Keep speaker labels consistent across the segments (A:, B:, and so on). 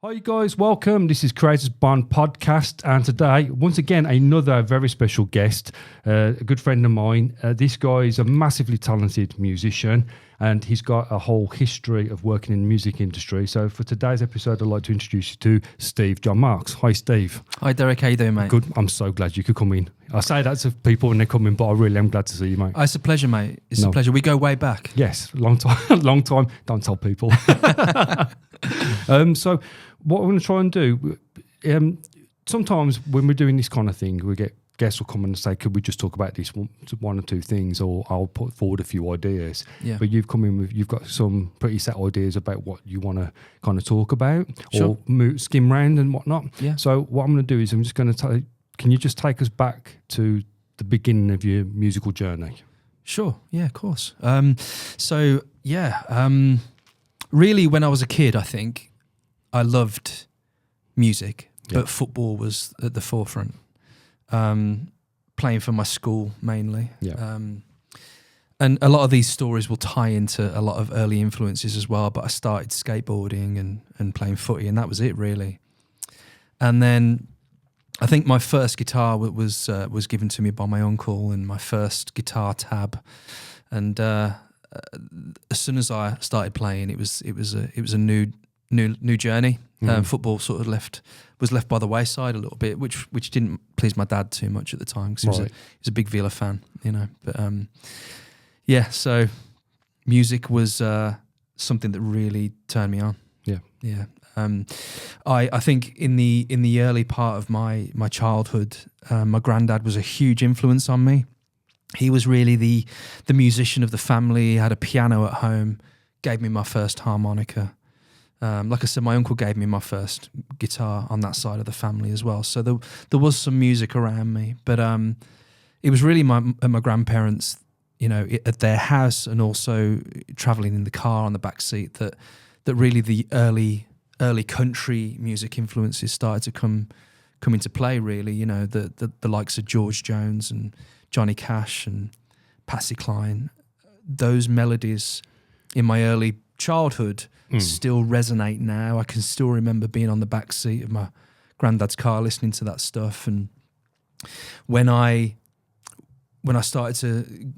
A: Hi guys, welcome. This is CreatorsBarn podcast, and today, once again, another very special guest, a good friend of mine. This guy is a massively talented musician, and he's got a whole history of working in the music industry. So for today's episode, I'd like to introduce you to Steve John Marks. Hi, Steve.
B: Hi, Derek. How you doing, mate?
A: Good. I'm so glad you could come in. I say that to people when they come in, but I really am glad to see you, mate.
B: It's a pleasure, mate. It's a pleasure. We go way back.
A: Yes, long time. Long time. Don't tell people. So what I'm going to try and do, sometimes when we're doing this kind of thing, we get guests will come and say, could we just talk about this one or two things, or I'll put forward a few ideas.
B: Yeah.
A: But you've come in with, you've got some pretty set ideas about what you want to kind of talk about,
B: Sure.
A: or skim round and whatnot.
B: Yeah.
A: So what I'm going to do is I'm just going to can you just take us back to the beginning of your musical journey?
B: Sure. Yeah, of course. Really when I was a kid, I think I loved music, but football was at the forefront. Playing for my school mainly.
A: Yeah.
B: And a lot of these stories will tie into a lot of early influences as well, but I started skateboarding and playing footy, and that was it really. And then I think my first guitar was given to me by my uncle, and my first guitar tab. And as soon as I started playing, it was a new journey. Football sort of was left by the wayside a little bit, which didn't please my dad too much at the time, because he was a big Villa fan, you know. But so music was something that really turned me on. Yeah. I think in the early part of my childhood, my granddad was a huge influence on me. He was really the musician of the family. He had a piano at home, gave me my first harmonica. Like I said, my uncle gave me my first guitar on that side of the family as well. So there was some music around me, but it was really my grandparents, you know, at their house, and also traveling in the car on the back seat, that really the early country music influences started to come into play. Really, you know, the likes of George Jones and Johnny Cash and Patsy Cline. Those melodies in my early childhood still resonate now. I can still remember being on the back seat of my granddad's car listening to that stuff. And when I started to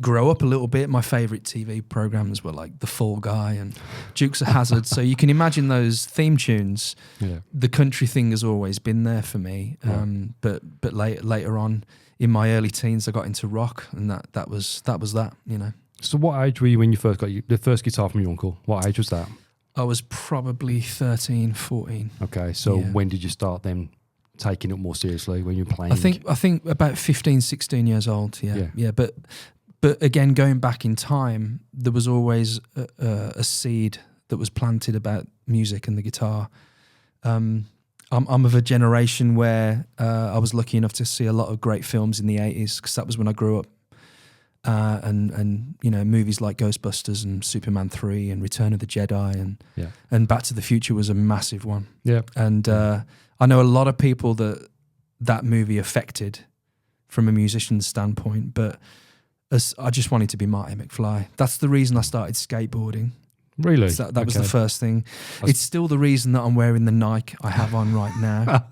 B: grow up a little bit, my favourite TV programs were like The Fall Guy and Dukes of Hazzard. So you can imagine those theme tunes. Yeah. The country thing has always been there for me. But later on in my early teens, I got into rock, and that was that, you know. So
A: what age were you when you first got the first guitar from your uncle? What age was that?
B: I was probably 13, 14.
A: Okay, so when did you start then taking it more seriously, when you were playing?
B: I think about 15, 16 years old, yeah. But again, going back in time, there was always a seed that was planted about music and the guitar. I'm of a generation where I was lucky enough to see a lot of great films in the 80s, because that was when I grew up. And you know, movies like Ghostbusters and Superman 3 and Return of the Jedi and Back to the Future was a massive one. Yeah. And I know a lot of people that movie affected from a musician's standpoint, but I just wanted to be Marty McFly. That's the reason I started skateboarding.
A: Really?
B: That was the first thing. It's still the reason that I'm wearing the Nike I have on right now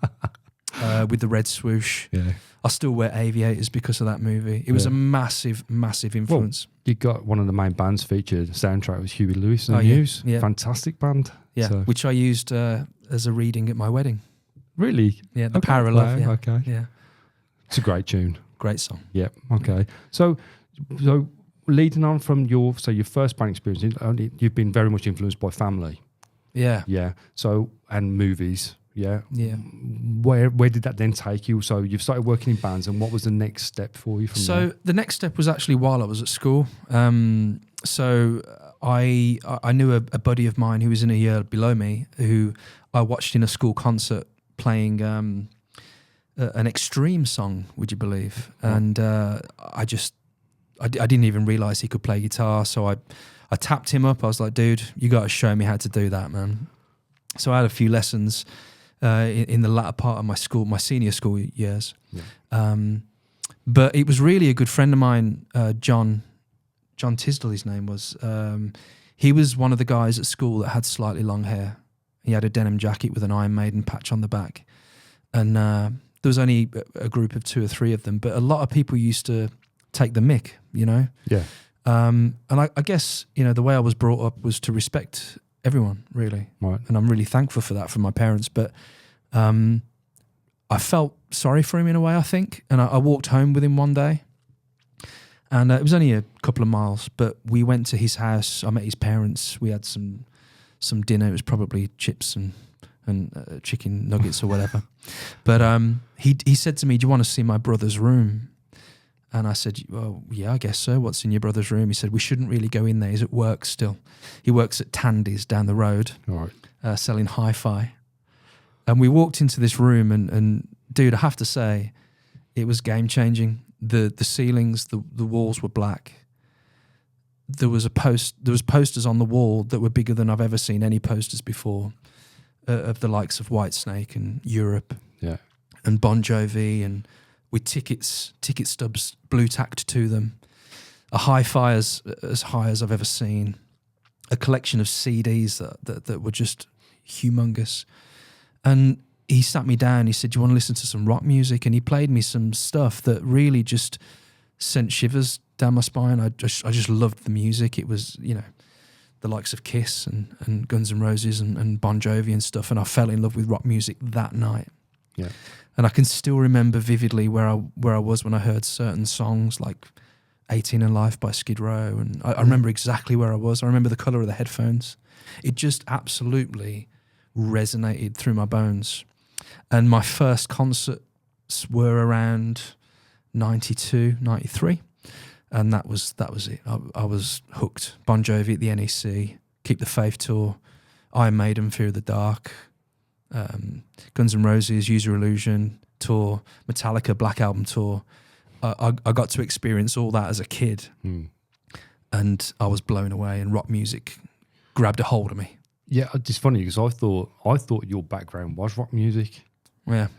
B: with the red swoosh. Yeah. I still wear aviators because of that movie. It was a massive, massive influence. Well,
A: you got one of the main bands featured. The soundtrack was Huey Lewis and the News. Yeah. Fantastic band.
B: Yeah, so. Which I used as a reading at my wedding.
A: Really?
B: Yeah, The Power of Love. Yeah.
A: Okay.
B: Yeah.
A: It's a great tune.
B: Great song.
A: Yeah. Okay. So leading on from your first band experience, you've been very much influenced by family.
B: Yeah.
A: Yeah. So, and movies. Yeah.
B: Yeah.
A: Where did that then take you? So you've started working in bands, and what was the next step for you from there?
B: So the next step was actually while I was at school. So I knew a buddy of mine who was in a year below me, who I watched in a school concert playing an extreme song, would you believe? And I didn't even realise he could play guitar. So I tapped him up. I was like, dude, you got to show me how to do that, man. So I had a few lessons in the latter part of my senior school years. Yeah. But it was really a good friend of mine, John Tisdall, his name was. He was one of the guys at school that had slightly long hair. He had a denim jacket with an Iron Maiden patch on the back. And there was only a group of 2 or 3 of them, but a lot of people used to take the mick, you know?
A: Yeah.
B: And I guess, you know, the way I was brought up was to respect everyone, really.
A: Right.
B: And I'm really thankful for that from my parents. But I felt sorry for him in a way, I think. And I walked home with him one day. And it was only a couple of miles, but we went to his house. I met his parents. We had some dinner. It was probably chips and chicken nuggets or whatever. But he said to me, "Do you want to see my brother's room?" And I said, "Well, yeah, I guess so. What's in your brother's room?" He said, "We shouldn't really go in there. He's at work still. He works at Tandy's down the road, selling hi-fi." And we walked into this room, and dude, I have to say, it was game-changing. The ceilings, the walls were black. There was posters on the wall that were bigger than I've ever seen any posters before, of the likes of Whitesnake and Europe, and Bon Jovi, and with ticket stubs blue tacked to them, a hi-fi as high as I've ever seen, a collection of CDs that were just humongous. And he sat me down. He said, "Do you want to listen to some rock music?" And he played me some stuff that really just sent shivers down my spine. I just loved the music. It was, you know, the likes of Kiss and Guns N' Roses and Bon Jovi and stuff. And I fell in love with rock music that night.
A: Yeah.
B: And I can still remember vividly where I was when I heard certain songs like 18 and Life by Skid Row. And I remember exactly where I was. I remember the colour of the headphones. It just absolutely resonated through my bones. And my first concerts were around 92, 93. And that was it. I was hooked. Bon Jovi at the NEC, Keep the Faith tour, Iron Maiden, Fear of the Dark, Guns N' Roses, Use Your Illusion tour, Metallica, Black Album tour. I got to experience all that as a kid. And I was blown away, and rock music grabbed a hold of me.
A: Yeah, it's funny because I thought your background was rock music.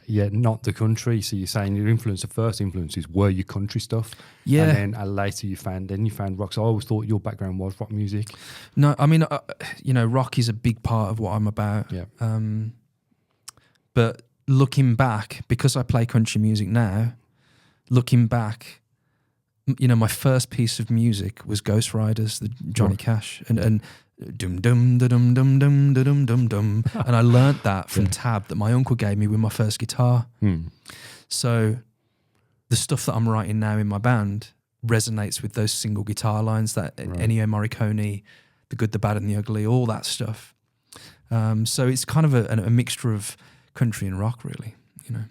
A: Yeah, not the country. So you're saying your the first influences were your country stuff.
B: Yeah.
A: And then later you found rock. So I always thought your background was rock music.
B: No, I mean, you know, rock is a big part of what I'm about.
A: Yeah.
B: But looking back, because I play country music now, looking back, you know, my first piece of music was Ghost Riders, the Johnny Cash, and dum dum da dum dum dum da dum dum dum, and I learnt that from tab that my uncle gave me with my first guitar. So the stuff that I'm writing now in my band resonates with those single guitar lines, that Ennio Morricone, the good, the bad, and the ugly, all that stuff. So it's kind of a mixture of country and rock, really. You know.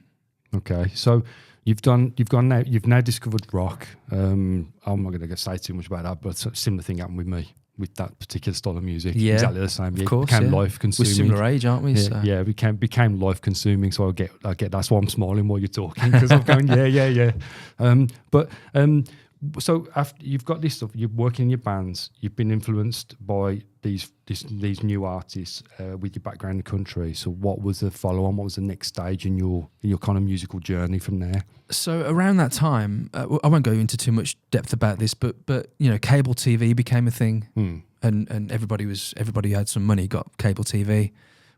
A: Okay, so you've now discovered rock. I'm not going to say too much about that, but a similar thing happened with me. With that particular style of music, exactly the same.
B: Of course,
A: became life consuming.
B: We're similar age, aren't we?
A: Yeah, became life consuming. So I get. That's why I'm smiling while you're talking, because I'm going, yeah. So after you've got this stuff, you're working in your bands. You've been influenced by these new artists with your background in the country. So what was the follow on? What was the next stage in your kind of musical journey from there?
B: So around that time, I won't go into too much depth about this, but you know, cable TV became a thing, and everybody had some money got cable TV.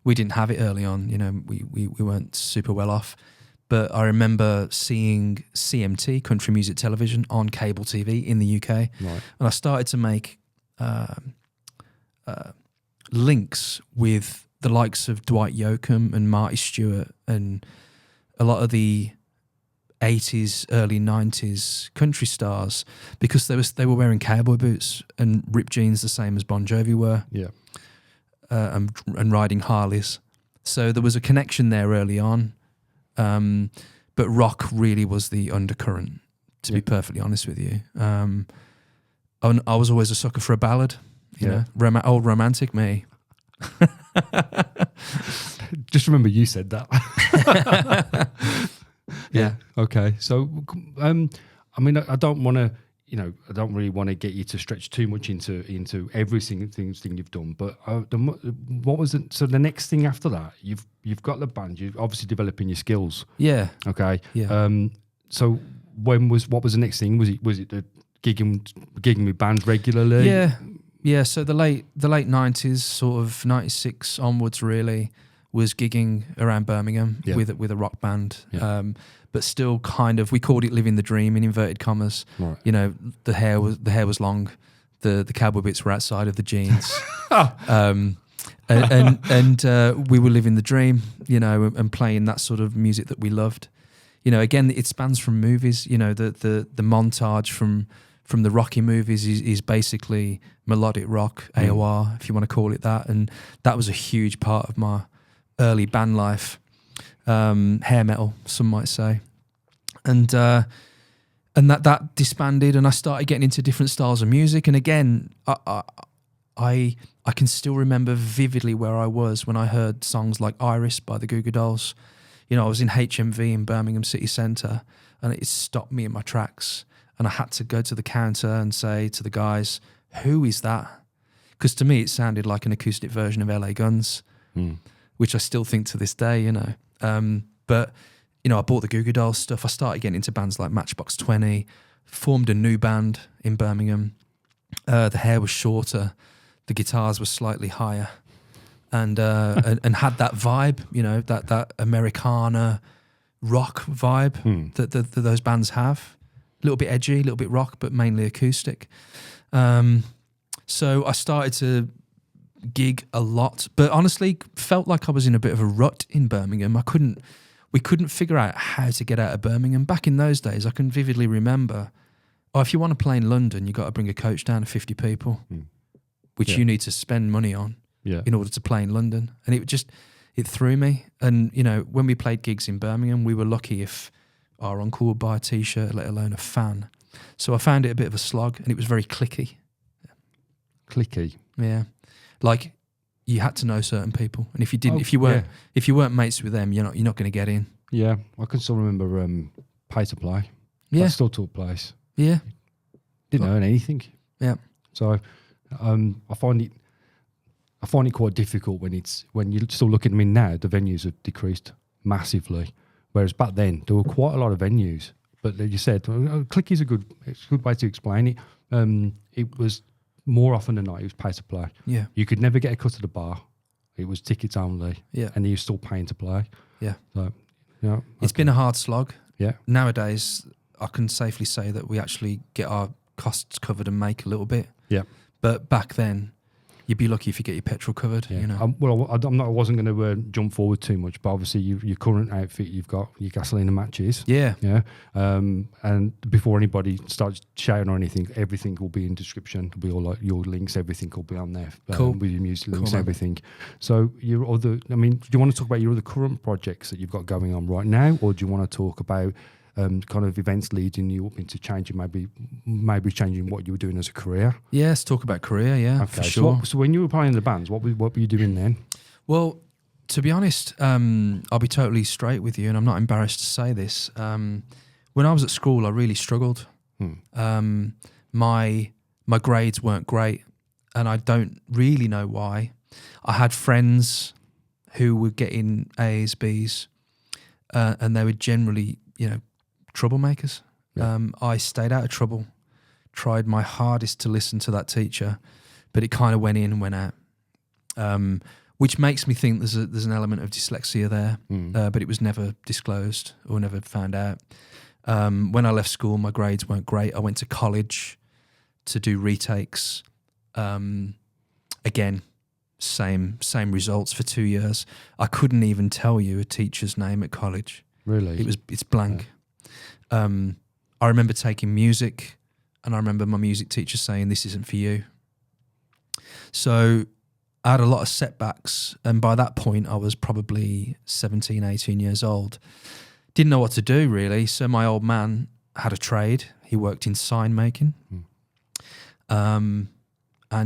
B: We didn't have it early on. You know, we weren't super well off. But I remember seeing CMT, Country Music Television, on cable TV in the UK. Right. And I started to make links with the likes of Dwight Yoakam and Marty Stewart and a lot of the 80s, early 90s country stars, because they were wearing cowboy boots and ripped jeans the same as Bon Jovi were. Yeah. And riding Harleys. So there was a connection there early on. But rock really was the undercurrent, to be perfectly honest with you. I was always a sucker for a ballad, you know, old romantic me.
A: Just remember you said that. Yeah. Okay. So, I mean, I don't want to, you know, I don't really want to get you to stretch too much into every single thing you've done. But what was it? So the next thing after that, you've got the band. You're obviously developing your skills. Yeah. Okay. Yeah. So what was the next thing? Was it the gigging with bands regularly?
B: Yeah. Yeah, so the late 90s, sort of 96 onwards really, was gigging around Birmingham with a rock band.
A: Yeah.
B: But still kind of, we called it living the dream in inverted commas.
A: Right.
B: You know, the hair was long, the cowboy bits were outside of the jeans. And we were living the dream, you know, and playing that sort of music that we loved. You know, again, it spans from movies. You know, the montage from the Rocky movies is basically melodic rock, AOR, if you want to call it that. And that was a huge part of my early band life. Hair metal, some might say. And that disbanded, and I started getting into different styles of music. And again, I can still remember vividly where I was when I heard songs like Iris by the Goo Goo Dolls. You know, I was in HMV in Birmingham City Centre, and it stopped me in my tracks. And I had to go to the counter and say to the guys, who is that? Because to me, it sounded like an acoustic version of LA Guns, which I still think to this day, you know. But, you know, I bought the Goo Goo Dolls stuff. I started getting into bands like Matchbox 20, formed a new band in Birmingham. The hair was shorter. The guitars were slightly higher. And had that vibe, you know, that Americana rock vibe that those bands have. A little bit edgy, a little bit rock, but mainly acoustic. So I started to gig a lot, but honestly felt like I was in a bit of a rut in Birmingham. We couldn't figure out how to get out of Birmingham. Back in those days, I can vividly remember, if you want to play in London, you got to bring a coach down to 50 people, which you need to spend money on in order to play in London. And it threw me. And, you know, when we played gigs in Birmingham, we were lucky if our uncle would buy a T-shirt, let alone a fan. So I found it a bit of a slog, and it was very clicky.
A: Clicky?
B: Yeah. Like, you had to know certain people, and if you weren't mates with them, you're not going to get in.
A: Yeah, I can still remember Pay to Play.
B: Yeah,
A: that still took place.
B: Yeah,
A: didn't earn anything.
B: Yeah,
A: so I find it quite difficult when you're still looking at me now. The venues have decreased massively, whereas back then there were quite a lot of venues. But like you said, click is a good way to explain it. It was. More often than not, it was pay to play.
B: Yeah.
A: You could never get a cut at the bar. It was tickets only.
B: Yeah.
A: And you're still paying to play.
B: Yeah.
A: So, yeah.
B: It's been a hard slog.
A: Yeah.
B: Nowadays, I can safely say that we actually get our costs covered and make a little bit.
A: Yeah.
B: But back then, you'd be lucky if you get your petrol covered. Yeah. You know.
A: I wasn't going to jump forward too much, but obviously your current outfit, you've got your gasoline and matches.
B: Yeah.
A: Yeah. And before anybody starts shouting or anything, everything will be in description. It'll be all like your links, everything will be on there.
B: Cool.
A: With your music links, and everything. So do you want to talk about your other current projects that you've got going on right now, or do you want to talk about kind of events leading you up into changing, maybe changing what you were doing as a career?
B: Yeah, let's talk about career, yeah, okay, for sure.
A: So when you were playing the bands, what were you doing then?
B: Well, to be honest, I'll be totally straight with you, and I'm not embarrassed to say this. When I was at school, I really struggled. My grades weren't great, and I don't really know why. I had friends who were getting A's, B's, and they were generally, you know, troublemakers. Yeah. I stayed out of trouble, tried my hardest to listen to that teacher, but it kind of went in and went out, which makes me think there's an element of dyslexia there, but it was never disclosed or never found out. When I left school, my grades weren't great. I went to college to do retakes. Again, same results for 2 years. I couldn't even tell you a teacher's name at college.
A: Really?
B: It's blank. Yeah. I remember taking music, and I remember my music teacher saying, "This isn't for you." So I had a lot of setbacks, and by that point I was probably 17, 18 years old. Didn't know what to do really, so my old man had a trade. He worked in sign making. And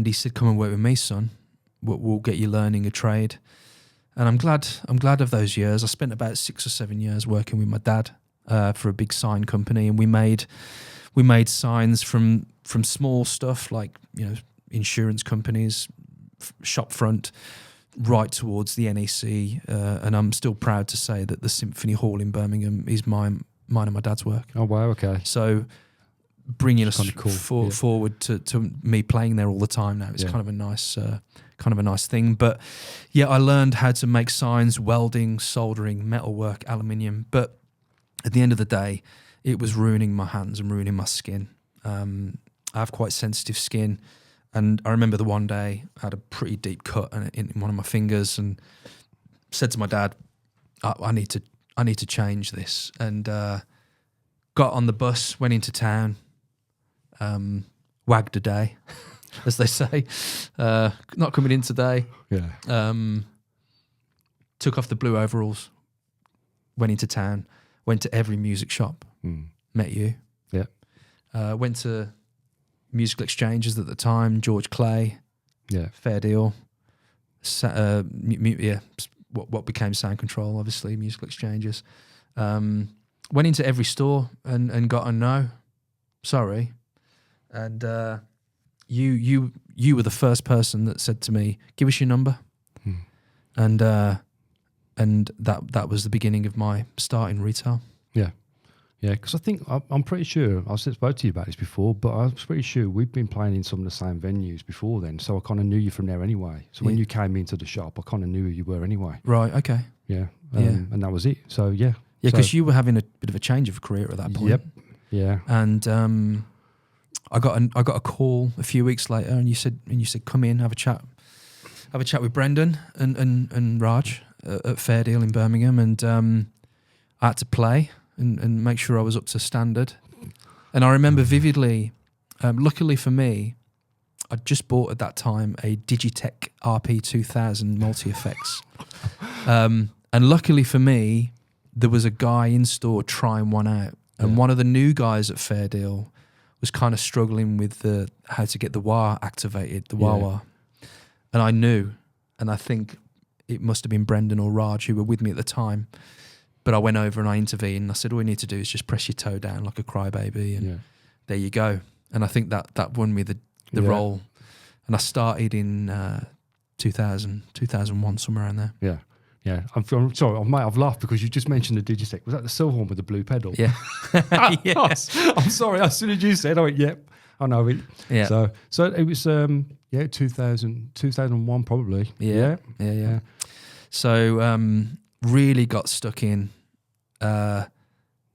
B: he said, "Come and work with me, son. We'll get you learning a trade." And I'm glad of those years. I spent about 6 or 7 years working with my dad for a big sign company, and we made signs from small stuff like, you know, insurance companies, shop front, right towards the NEC. And I'm still proud to say that the Symphony Hall in Birmingham is mine and my dad's work.
A: Oh wow, okay.
B: So bringing us
A: kind of cool.
B: forward to me playing there all the time now. It's kind of a nice thing. But yeah, I learned how to make signs, welding, soldering, metalwork, aluminium. But at the end of the day, it was ruining my hands and ruining my skin. I have quite sensitive skin, and I remember the one day I had a pretty deep cut in one of my fingers, and said to my dad, I need to change this, and got on the bus, went into town, wagged a day, as they say, not coming in today.
A: Yeah.
B: Took off the blue overalls, went into town, went to every music shop, met you.
A: Yeah.
B: Went to musical exchanges at the time, George Clay, Fair Deal, what became Sound Control, obviously, musical exchanges. Went into every store and got a no, sorry. And you were the first person that said to me, give us your number. And that was the beginning of my start in retail.
A: Yeah. Yeah, because I think I'm pretty sure I've spoke to you about this before, but I'm pretty sure we've been playing in some of the same venues before then, so I kind of knew you from there anyway. So when you came into the shop, I kind of knew who you were anyway.
B: Right. Okay.
A: Yeah. And that was it. So yeah.
B: Yeah, because you were having a bit of a change of career at that point.
A: Yep. Yeah.
B: And I got a call a few weeks later, and you said come in, have a chat with Brendan and Raj at Fair Deal in Birmingham, and I had to play and make sure I was up to standard. And I remember vividly, luckily for me, I'd just bought at that time a Digitech RP2000 multi-effects. And luckily for me, there was a guy in store trying one out. And one of the new guys at Fair Deal was kind of struggling with how to get the wah activated, the wah-wah. And I knew, and I think it must have been Brendan or Raj who were with me at the time. But I went over and I intervened, and I said, all you need to do is just press your toe down like a crybaby, and there you go. And I think that won me the role. And I started in 2000, 2001, somewhere around there.
A: Yeah. Yeah. I'm sorry, I might have laughed because you just mentioned the Digitech. Was that the silver one with the blue pedal?
B: Yeah.
A: Yes. I'm sorry, as soon as you said, I went, yep, I know it. Yeah. So it was, 2001 probably.
B: Yeah. So really got stuck in.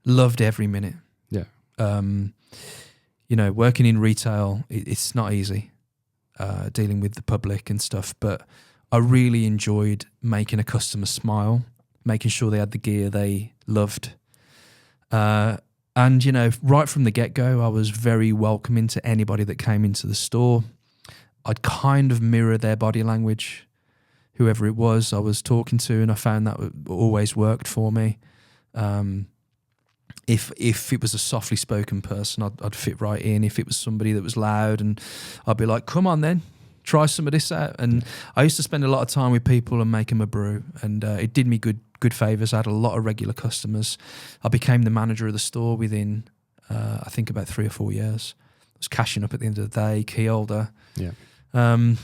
B: Loved every minute. Yeah. Working in retail, it's not easy, dealing with the public and stuff, but I really enjoyed making a customer smile, making sure they had the gear they loved. And, right from the get-go, I was very welcoming to anybody that came into the store. I'd kind of mirror their body language, whoever it was I was talking to, and I found that always worked for me. If it was a softly spoken person, I'd fit right in. If it was somebody that was loud, and I'd be like, come on then, try some of this out. And I used to spend a lot of time with people and make them a brew, and it did me good favours. I had a lot of regular customers. I became the manager of the store within, I think, about 3 or 4 years. I was cashing up at the end of the day, key holder.
A: Yeah.
B: And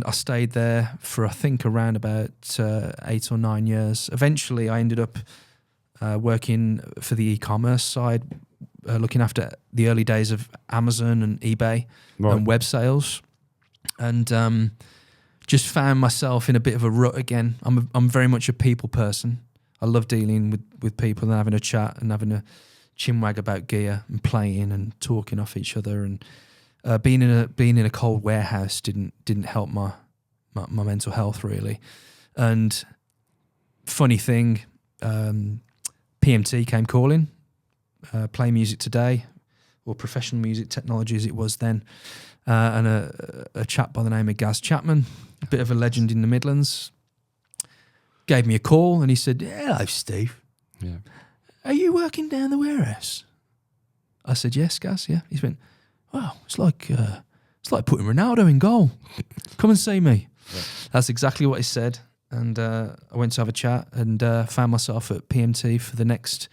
B: I stayed there for, I think, around about 8 or 9 years. Eventually, I ended up working for the e-commerce side, looking after the early days of Amazon and eBay and web sales, and just found myself in a bit of a rut again. I'm very much a people person. I love dealing with people and having a chat and having a chinwag about gear and playing and talking off each other, and being in a cold warehouse didn't help my mental health really. And funny thing, PMT came calling, Play Music Today, or Professional Music Technology as it was then, and a chap by the name of Gaz Chapman, a bit of a legend in the Midlands, gave me a call, and he said, hello Steve, are you working down the warehouse? I said, yes Gaz, yeah. He went, wow, it's like putting Ronaldo in goal. Come and see me. Yeah. That's exactly what he said. And I went to have a chat and found myself at PMT for the next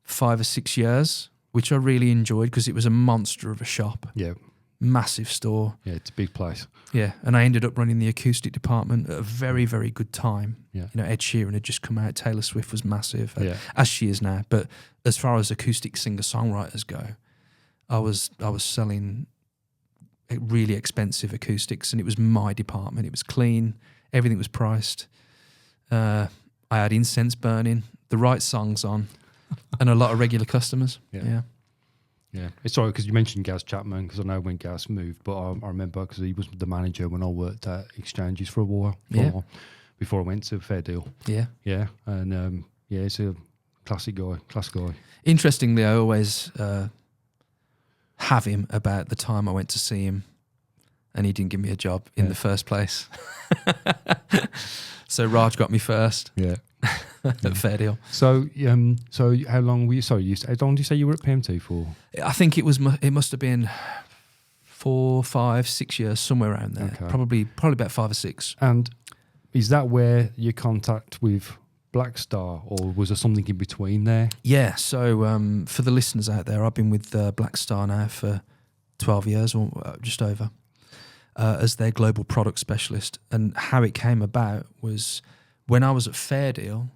B: 5 or 6 years, which I really enjoyed because it was a monster of a shop. Yeah. Massive store.
A: Yeah, it's a big place.
B: Yeah, and I ended up running the acoustic department at a very, very good time.
A: Yeah.
B: Ed Sheeran had just come out. Taylor Swift was massive, as she is now. But as far as acoustic singer-songwriters go, I was selling really expensive acoustics, and it was my department. It was clean, everything was priced. I had incense burning, the right songs on, and a lot of regular customers. Yeah.
A: It's sorry because you mentioned Gaz Chapman, because I know when Gaz moved, but I remember because he was the manager when I worked at Exchanges for a while before I went to Fair Deal. Yeah, and he's a class guy.
B: Interestingly, I always have him about the time I went to see him, and he didn't give me a job in the first place. So Raj got me first.
A: Yeah.
B: At Fair Deal.
A: So how long were you? Sorry, how long did you say you were at PMT for?
B: I think it must have been 4, 5, 6 years, somewhere around there.
A: Okay.
B: Probably about 5 or 6.
A: And is that where your contact with Blackstar, or was there something in between there?
B: Yeah. So for the listeners out there, I've been with Blackstar now for 12 years or just over, as their global product specialist. And how it came about was when I was at Fair Deal,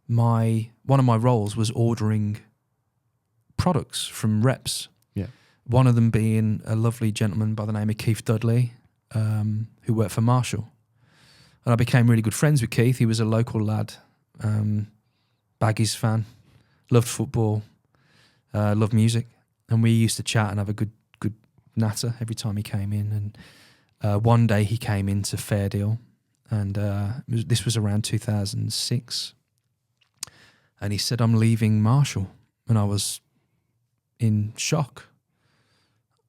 B: one of my roles was ordering products from reps.
A: Yeah.
B: One of them being a lovely gentleman by the name of Keith Dudley, who worked for Marshall. And I became really good friends with Keith. He was a local lad, Baggies fan, loved football, loved music. And we used to chat and have a good natter every time he came in. And one day he came into Fair Deal, and this was around 2006. And he said, "I'm leaving Marshall." And I was in shock.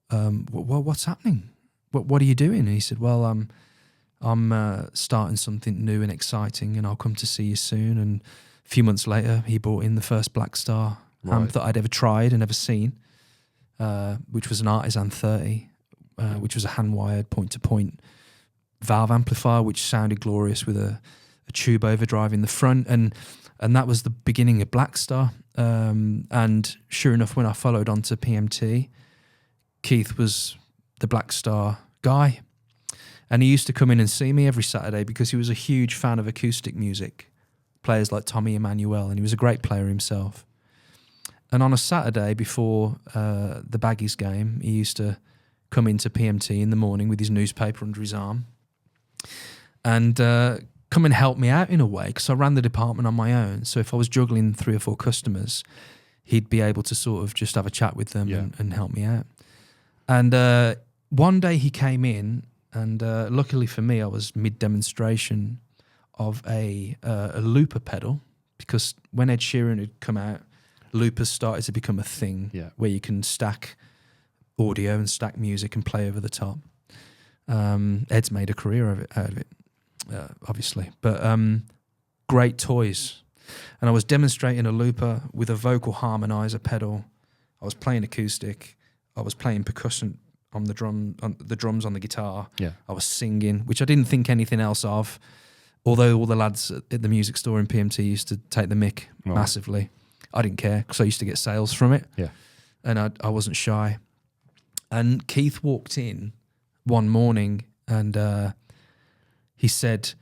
B: What's happening? What are you doing? And he said, "Well, I'm starting something new and exciting, and I'll come to see you soon." And a few months later, he brought in the first Blackstar amp that I'd ever tried and ever seen, which was an Artisan 30, which was a hand-wired point-to-point valve amplifier, which sounded glorious with a tube overdrive in the front. And that was the beginning of Blackstar. And sure enough, when I followed on to PMT, Keith was the Blackstar guy. And he used to come in and see me every Saturday because he was a huge fan of acoustic music, players like Tommy Emmanuel, and he was a great player himself. And on a Saturday before the Baggies game, he used to come into PMT in the morning with his newspaper under his arm and come and help me out in a way, because I ran the department on my own. So if I was juggling 3 or 4 customers, he'd be able to sort of just have a chat with them and help me out. And one day he came in, and luckily for me, I was mid-demonstration of a looper pedal, because when Ed Sheeran had come out, loopers started to become a thing where you can stack audio and stack music and play over the top. Ed's made a career out of it, obviously. But great toys. And I was demonstrating a looper with a vocal harmonizer pedal. I was playing acoustic. I was playing percussion on the drums on the guitar. Yeah. I was singing, which I didn't think anything else of. Although all the lads at the music store in PMT used to take the mick massively. I didn't care because I used to get sales from it. Yeah. And I wasn't shy. And Keith walked in one morning and he said,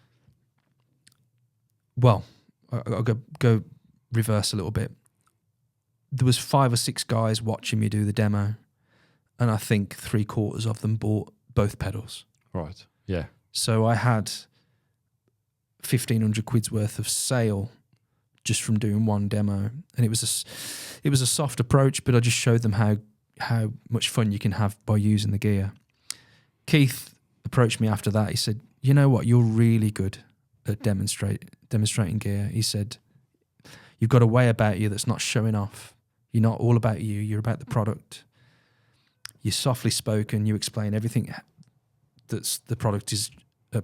B: well, I'll go reverse a little bit. There was 5 or 6 guys watching me do the demo, and I think 3/4 of them bought both pedals.
A: Right, yeah.
B: So I had 1,500 quid's worth of sale just from doing one demo, and it was a soft approach, but I just showed them how much fun you can have by using the gear. Keith approached me after that. He said, "You know what? You're really good at demonstrating gear." He said, "You've got a way about you that's not showing off. You're not all about you. You're about the product. You're softly spoken. You explain everything that the product is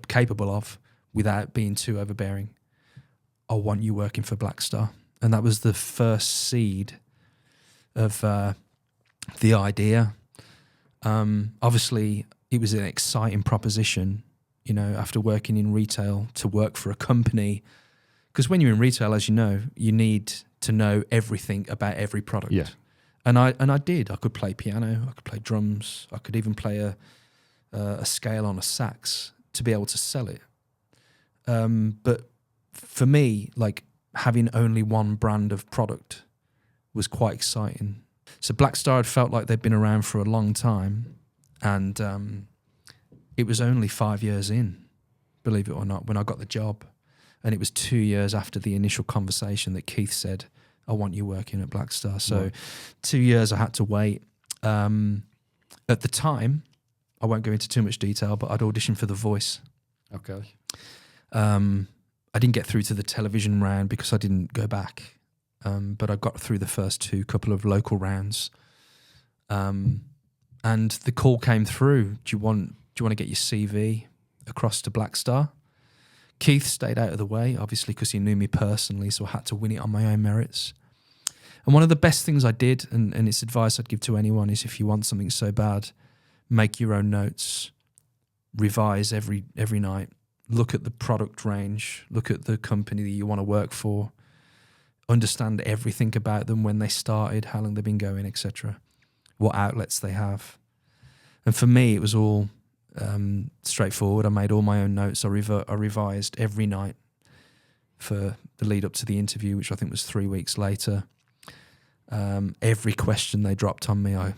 B: capable of without being too overbearing. I want you working for Blackstar." And that was the first seed of the idea. Obviously, it was an exciting proposition, you know, after working in retail, to work for a company. Because when you're in retail, as you know, you need to know everything about every product. Yeah. And I did. I could play piano, I could play drums, I could even play a scale on a sax to be able to sell it. But for me, like, having only one brand of product was quite exciting. So Blackstar had felt like they'd been around for a long time, and it was only 5 years in, believe it or not, when I got the job. And it was 2 years after the initial conversation that Keith said, I want you working at Blackstar. So 2 years I had to wait. At the time, I won't go into too much detail, but I'd auditioned for The Voice.
A: Okay.
B: I didn't get through to the television round because I didn't go back. But I got through the first couple of local rounds. And the call came through. Do you want to get your CV across to Blackstar? Keith stayed out of the way, obviously, because he knew me personally, so I had to win it on my own merits. And one of the best things I did, and it's advice I'd give to anyone, is if you want something so bad, make your own notes, revise every night, look at the product range, look at the company that you want to work for, understand everything about them, when they started, how long they've been going, etc., what outlets they have. And for me, it was all straightforward. I made all my own notes. I revised every night for the lead up to the interview, which I think was 3 weeks later. Every question they dropped on me, I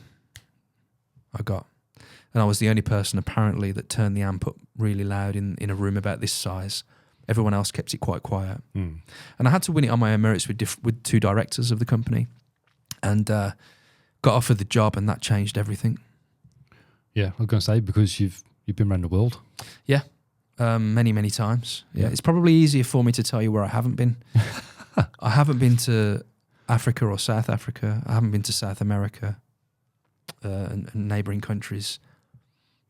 B: got. And I was the only person apparently that turned the amp up really loud in a room about this size. Everyone else kept it quite quiet. And I had to win it on my own merits with two directors of the company, and got offered the job, and that changed everything. Yeah,
A: I was going to say, because you've been around the world.
B: Yeah, many times. Yeah, it's probably easier for me to tell you where I haven't been. I haven't been to Africa or South Africa. I haven't been to South America and neighbouring countries.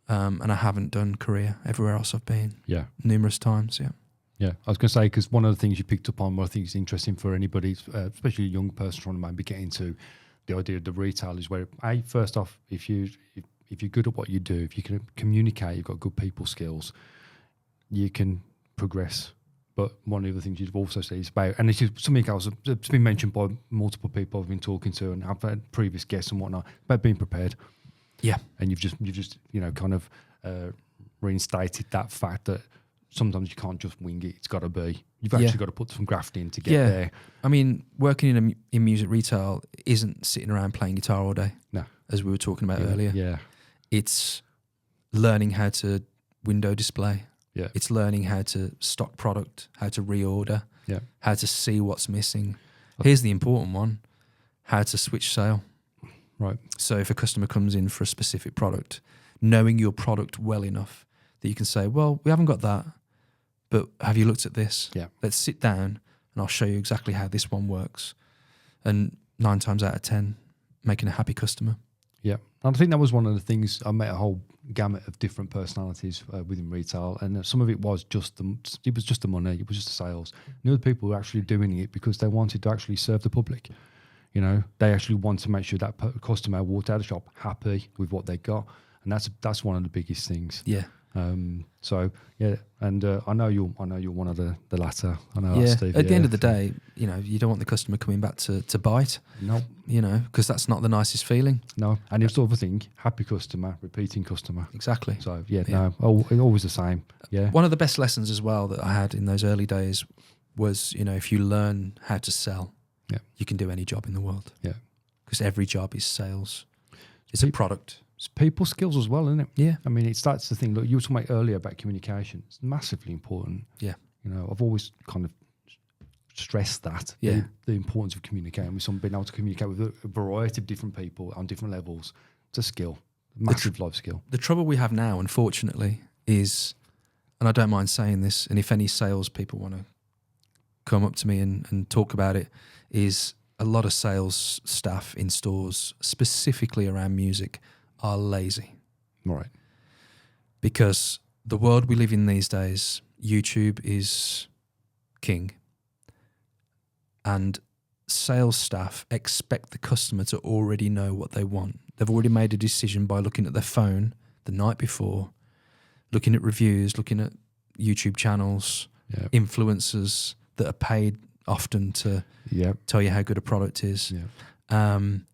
B: And I haven't done Korea. Everywhere else I've been.
A: Yeah.
B: Numerous times, yeah.
A: Yeah, I was going to say, because one of the things you picked up on, what I think is interesting for anybody, especially a young person trying to maybe get into the idea of the retail, is where, first off, if you're good at what you do, if you can communicate, you've got good people skills, you can progress. But one of the things you've also said is about, and this is something else that's been mentioned by multiple people I've been talking to, and I've had previous guests and whatnot, about being prepared.
B: Yeah.
A: And you've just kind of reinstated that fact that sometimes you can't just wing it. It's got to be. You've actually got to put some graft in to get there.
B: I mean, working in music retail isn't sitting around playing guitar all day.
A: No.
B: As we were talking about earlier.
A: Yeah.
B: It's learning how to window display.
A: Yeah.
B: It's learning how to stock product, how to reorder, how to see what's missing. Here's the important one, how to switch sale.
A: Right.
B: So if a customer comes in for a specific product, knowing your product well enough that you can say, well, we haven't got that, but have you looked at this?
A: Yeah.
B: Let's sit down and I'll show you exactly how this one works. And 9 times out of 10, making a happy customer.
A: Yeah. And I think that was one of the things. I met a whole gamut of different personalities within retail, and some of it was just the money, it was just the sales. And the other people were actually doing it because they wanted to actually serve the public. You know, they actually want to make sure that customer walked out of the shop happy with what they got, and that's one of the biggest things.
B: Yeah.
A: So yeah, and I know you're one of the latter. I know.
B: Yeah.
A: Steve,
B: At the end of the day, you know, you don't want the customer coming back to bite.
A: No.
B: You know, because that's not the nicest feeling.
A: No. And it's the other thing: happy customer, repeating customer.
B: Exactly.
A: So no, always the same. Yeah.
B: One of the best lessons as well that I had in those early days was, you know, if you learn how to sell, you can do any job in the world.
A: Yeah.
B: Because every job is sales. It's a product.
A: It's people skills as well, isn't it?
B: Yeah.
A: I mean, that's the thing. Look, you were talking about earlier about communication. It's massively important.
B: Yeah.
A: You know, I've always kind of stressed that.
B: Yeah.
A: The importance of communicating with someone, being able to communicate with a variety of different people on different levels. It's a skill, massive life skill.
B: The trouble we have now, unfortunately, is, and I don't mind saying this, and if any sales people want to come up to me and talk about it, is a lot of sales staff in stores, specifically around music, are lazy.
A: Right.
B: Because the world we live in these days, YouTube is king. And sales staff expect the customer to already know what they want. They've already made a decision by looking at their phone the night before, looking at reviews, looking at YouTube channels, influencers that are paid often to tell you how good a product is. And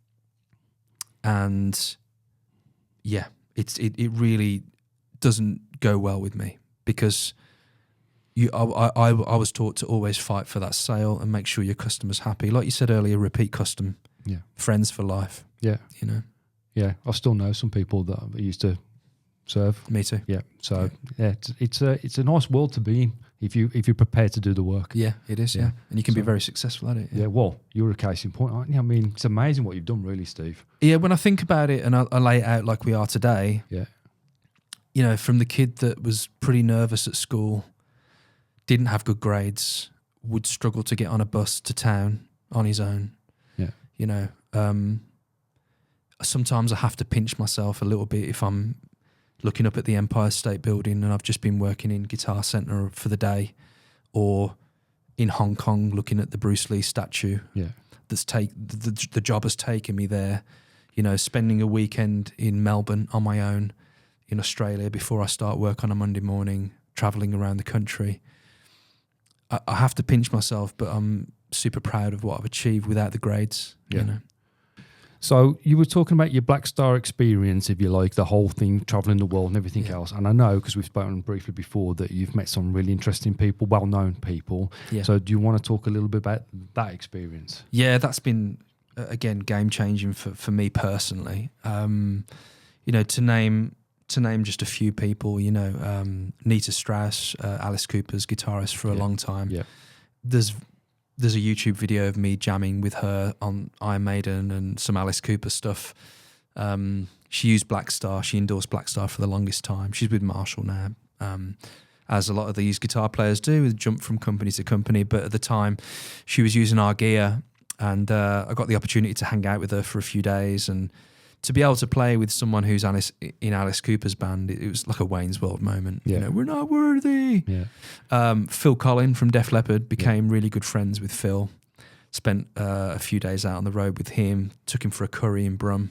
B: it really doesn't go well with me, because I was taught to always fight for that sale and make sure your customer's happy. Like you said earlier, repeat customer.
A: Yeah.
B: Friends for life.
A: Yeah.
B: You know.
A: Yeah. I still know some people that I used to serve.
B: Me too.
A: Yeah. So it's a nice world to be in if you're prepared to do the work.
B: Yeah, it is. Yeah, and you can be very successful at it.
A: Yeah. Well, you're a case in point, aren't you? I mean, it's amazing what you've done, really, Steve.
B: Yeah. When I think about it and I lay it out like we are today.
A: Yeah.
B: You know, from the kid that was pretty nervous at school, didn't have good grades, would struggle to get on a bus to town on his own.
A: Yeah.
B: You know, sometimes I have to pinch myself a little bit if I'm looking up at the Empire State Building and I've just been working in Guitar Center for the day, or in Hong Kong looking at the Bruce Lee statue.
A: Yeah.
B: The job has taken me there. You know, spending a weekend in Melbourne on my own, in Australia before I start work on a Monday morning, traveling around the country. I have to pinch myself, but I'm super proud of what I've achieved without the grades.
A: Yeah.
B: You know.
A: So you were talking about your Blackstar experience, if you like, the whole thing, traveling the world and everything else. And I know, because we've spoken briefly before, that you've met some really interesting people, well-known people.
B: Yeah.
A: So do you want to talk a little bit about that experience?
B: Yeah, that's been, again, game-changing for me personally. You know, to name just a few people, you know, Nita Strauss, Alice Cooper's guitarist for a long time.
A: Yeah.
B: There's a YouTube video of me jamming with her on Iron Maiden and some Alice Cooper stuff. She used Blackstar. She endorsed Blackstar for the longest time. She's with Marshall now, as a lot of these guitar players do, with jump from company to company. But at the time, she was using our gear, and I got the opportunity to hang out with her for a few days and to be able to play with someone who's in Alice Cooper's band. It was like a Wayne's World moment.
A: Yeah.
B: You know, we're not worthy.
A: Yeah.
B: Phil Collin from Def Leppard, became really good friends with Phil. Spent a few days out on the road with him. Took him for a curry in Brum.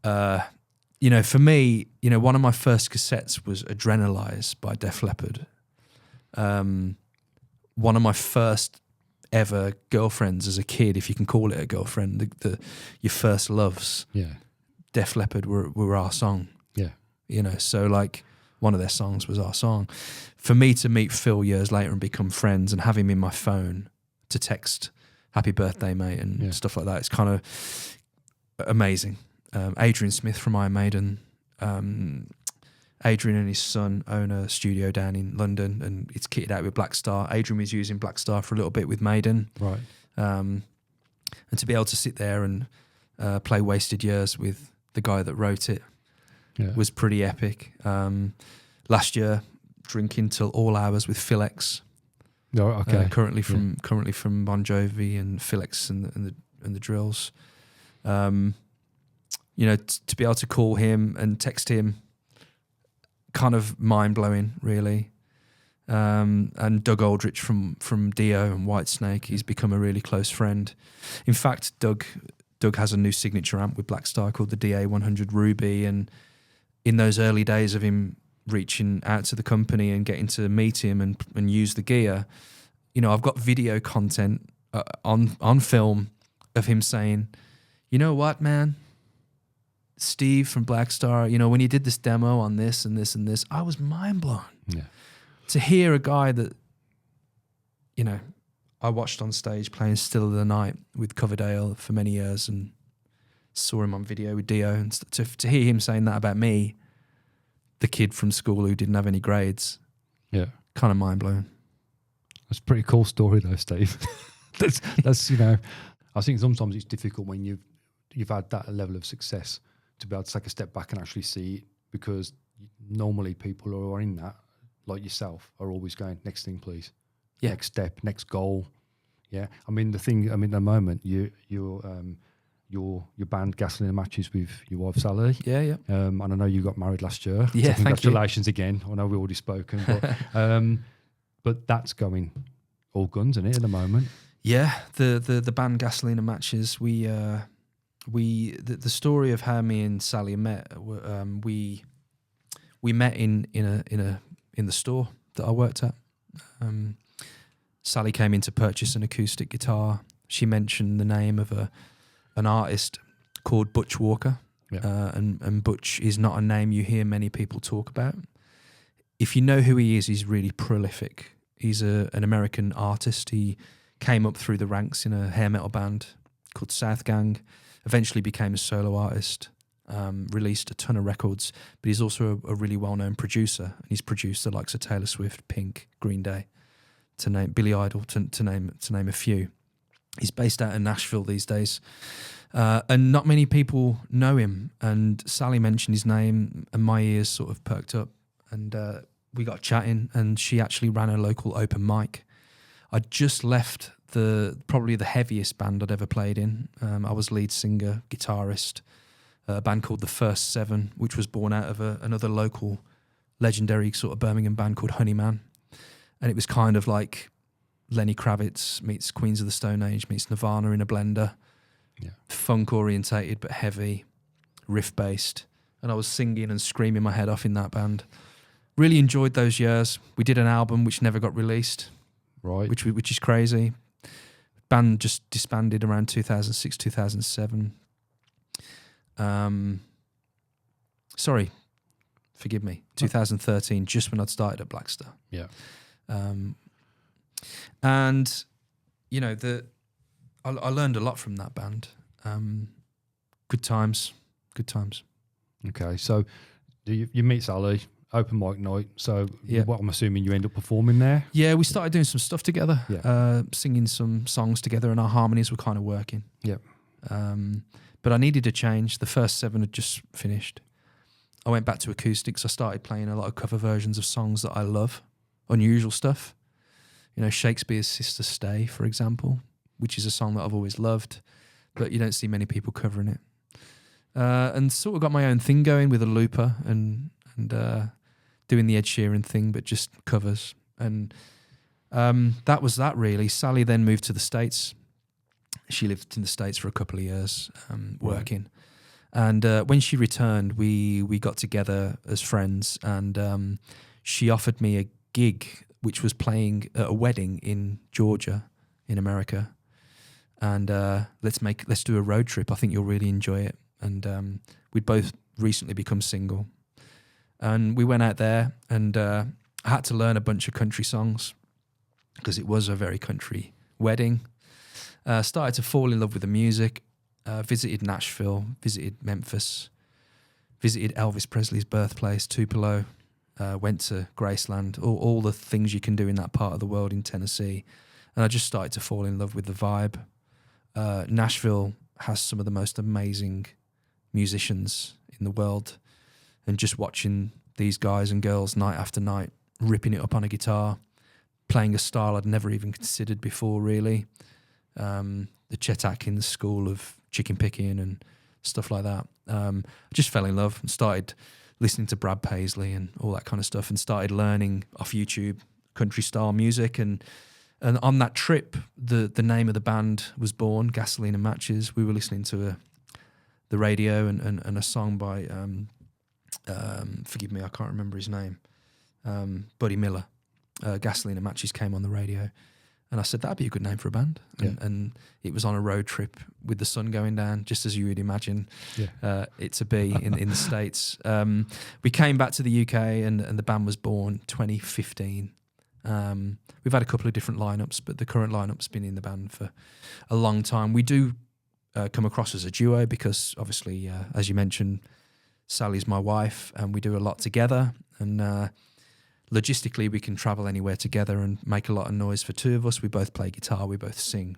B: You know, for me, you know, one of my first cassettes was Adrenalize by Def Leppard. One of my first ever girlfriends as a kid, if you can call it a girlfriend, your first loves.
A: Yeah.
B: Def Leppard were our song.
A: Yeah.
B: You know, so like one of their songs was our song. For me to meet Phil years later and become friends and have him in my phone to text happy birthday, mate, and stuff like that, it's kind of amazing. Adrian Smith from Iron Maiden. Adrian and his son own a studio down in London, and it's kitted out with Blackstar. Adrian was using Blackstar for a little bit with Maiden.
A: Right.
B: And to be able to sit there and play Wasted Years with the guy that wrote it was pretty epic. Last year, drinking till all hours with Phil X.
A: Oh, okay.
B: Currently from Bon Jovi and Phil X and the Drills. You know, to be able to call him and text him, kind of mind-blowing, really. And Doug Aldrich from Dio and Whitesnake, he's become a really close friend. In fact, Doug has a new signature amp with Blackstar called the DA100 Ruby, and in those early days of him reaching out to the company and getting to meet him and use the gear, you know, I've got video content on film of him saying, you know what, man? Steve from Blackstar, you know, when you did this demo on this and this and this, I was mind blown.
A: Yeah.
B: To hear a guy that, you know, I watched on stage playing Still of the Night with Coverdale for many years and saw him on video with Dio, and to hear him saying that about me, the kid from school who didn't have any grades, kind of mind blowing.
A: That's a pretty cool story though, Steve. that's you know, I think sometimes it's difficult when you've had that level of success to be able to take a step back and actually see it, because normally people who are in that, like yourself, are always going, next thing, please. Yeah. Next step, next goal. Yeah. I mean, at the moment, your band Gasoline Matches with your wife Sally.
B: Yeah, yeah.
A: And I know you got married last year.
B: Yeah,
A: so congratulations again. I know we've already spoken, but that's going all guns, isn't it, at the moment? Yeah,
B: the band Gasoline Matches, the story of how me and Sally met, we met in the store that I worked at. Sally came in to purchase an acoustic guitar. She mentioned the name of an artist called Butch Walker, and Butch is not a name you hear many people talk about. If you know who he is, he's really prolific. He's an American artist. He came up through the ranks in a hair metal band called South Gang. Eventually became a solo artist. Released a ton of records, but he's also a really well-known producer, and he's produced the likes of Taylor Swift, Pink, Green Day, to name Billy Idol, to name a few. He's based out in Nashville these days, and not many people know him. And Sally mentioned his name, and my ears sort of perked up, and we got chatting. And she actually ran a local open mic. I just left probably the heaviest band I'd ever played in. I was lead singer, guitarist. A band called the First Seven, which was born out of another local legendary sort of Birmingham band called Honeyman. And it was kind of like Lenny Kravitz meets Queens of the Stone Age meets Nirvana in a blender. Yeah. Funk orientated but heavy, riff based. And I was singing and screaming my head off in that band. Really enjoyed those years. We did an album which never got released.
A: Right.
B: Which is crazy. Band just disbanded around 2006, 2007. Sorry, forgive me. 2013, just when I'd started at Blackstar.
A: Yeah.
B: And you know, I learned a lot from that band. Good times.
A: Okay, so you meet Sally, open mic night. So
B: yeah.
A: What I'm assuming you end up performing there.
B: Yeah, we started doing some stuff together.
A: Yeah.
B: Singing some songs together, and our harmonies were kind of working.
A: Yeah.
B: But I needed a change. The First Seven had just finished. I went back to acoustics. I started playing a lot of cover versions of songs that I love, unusual stuff. You know, Shakespeare's Sister Stay, for example, which is a song that I've always loved, but you don't see many people covering it. And sort of got my own thing going with a looper and doing the Ed Sheeran thing, but just covers. And that was that really. Sally then moved to the States. She lived in the States for a couple of years, working. And when she returned, we got together as friends, and she offered me a gig, which was playing at a wedding in Georgia, in America. And let's do a road trip. I think you'll really enjoy it. And we'd both recently become single. And we went out there, and I had to learn a bunch of country songs because it was a very country wedding. Started to fall in love with the music, visited Nashville, visited Memphis, visited Elvis Presley's birthplace, Tupelo, went to Graceland, all the things you can do in that part of the world in Tennessee. And I just started to fall in love with the vibe. Nashville has some of the most amazing musicians in the world. And just watching these guys and girls night after night, ripping it up on a guitar, playing a style I'd never even considered before, really. The Chet Atkins school of chicken picking and stuff like that. I just fell in love and started listening to Brad Paisley and all that kind of stuff, and started learning off YouTube country style music. And on that trip, the name of the band was born, Gasoline and Matches. We were listening to the radio and a song by, forgive me, I can't remember his name, Buddy Miller. Gasoline and Matches came on the radio. And I said, that'd be a good name for a band. And it was on a road trip with the sun going down, just as you would imagine it to be in the States. We came back to the UK and the band was born 2015. We've had a couple of different lineups, but the current lineup's been in the band for a long time. We do come across as a duo because obviously, as you mentioned, Sally's my wife and we do a lot together. And logistically, we can travel anywhere together and make a lot of noise for two of us. We both play guitar, we both sing,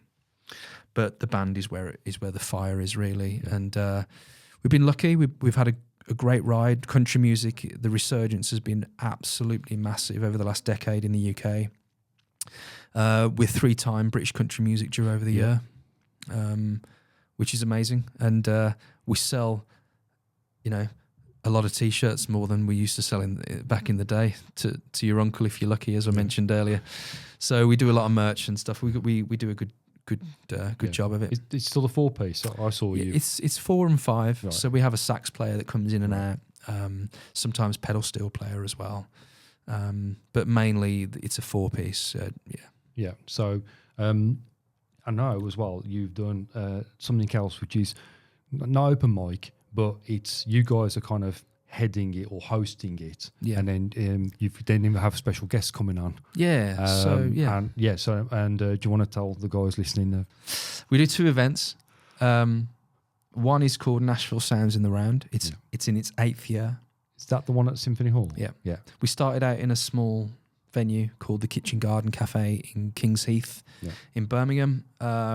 B: but the band is where the fire is really. And we've been lucky. We've had a great ride. Country music, the resurgence has been absolutely massive over the last decade in the UK. We're 3-time British country music duo over the year, which is amazing. And we sell, a lot of T-shirts, more than we used to sell back in the day, to your uncle if you're lucky, as I mentioned earlier. So we do a lot of merch and stuff. We do a good job of it.
A: It's still a 4-piece. I saw you.
B: It's 4 and 5.
A: Right.
B: So we have a sax player that comes in and out. Sometimes pedal steel player as well. But mainly it's a 4-piece.
A: Yeah. So I know as well you've done something else which is not open mic, but it's you guys are kind of heading it or hosting it, and then you then have special guests coming on.
B: Do you
A: want to tell the guys listening?
B: We do 2 events. One is called Nashville Sounds in the Round. It's in its 8th year.
A: Is that the one at Symphony Hall?
B: Yeah.
A: Yeah.
B: We started out in a small venue called the Kitchen Garden Cafe in Kings Heath in Birmingham,